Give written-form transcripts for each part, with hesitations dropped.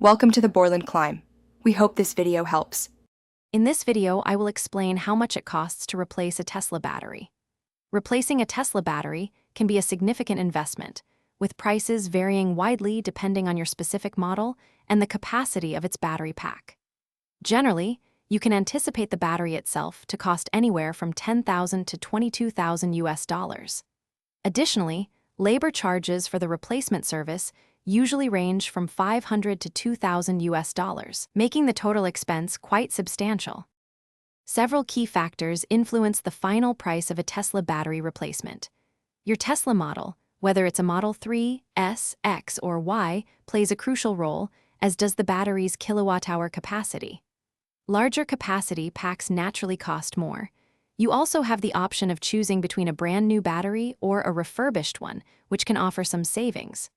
Welcome to the Borland Climb. We hope this video helps. In this video, I will explain how much it costs to replace a Tesla battery. Replacing a Tesla battery can be a significant investment, with prices varying widely depending on your specific model and the capacity of its battery pack. Generally, you can anticipate the battery itself to cost anywhere from $10,000 to $22,000. Additionally, labor charges for the replacement service usually range from $500 to $2,000, making the total expense quite substantial. Several key factors influence the final price of a Tesla battery replacement. Your Tesla model, whether it's a Model 3, S, X, or Y, plays a crucial role, as does the battery's kilowatt-hour capacity. Larger capacity packs naturally cost more. You also have the option of choosing between a brand new battery or a refurbished one, which can offer some savings.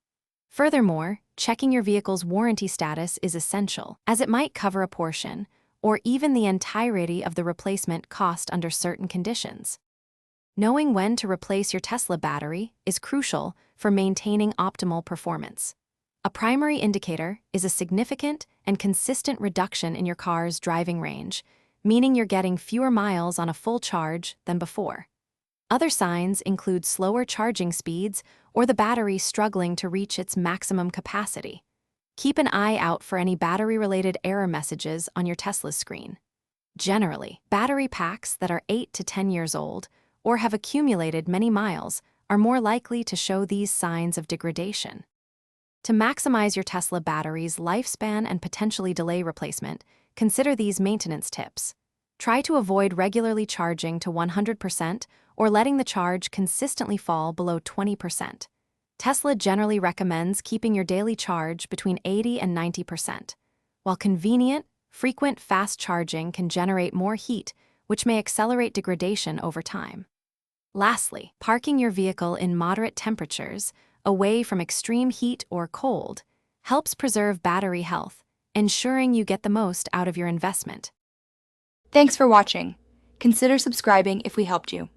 Furthermore, checking your vehicle's warranty status is essential, as it might cover a portion, or even the entirety of the replacement cost under certain conditions. Knowing when to replace your Tesla battery is crucial for maintaining optimal performance. A primary indicator is a significant and consistent reduction in your car's driving range, meaning you're getting fewer miles on a full charge than before. Other signs include slower charging speeds or the battery struggling to reach its maximum capacity. Keep an eye out for any battery-related error messages on your Tesla's screen. Generally, battery packs that are 8 to 10 years old or have accumulated many miles are more likely to show these signs of degradation. To maximize your Tesla battery's lifespan and potentially delay replacement, consider these maintenance tips. Try to avoid regularly charging to 100% or letting the charge consistently fall below 20%. Tesla generally recommends keeping your daily charge between 80 and 90%. While convenient, frequent fast charging can generate more heat, which may accelerate degradation over time. Lastly, parking your vehicle in moderate temperatures, away from extreme heat or cold, helps preserve battery health, ensuring you get the most out of your investment. Thanks for watching. Consider subscribing if we helped you.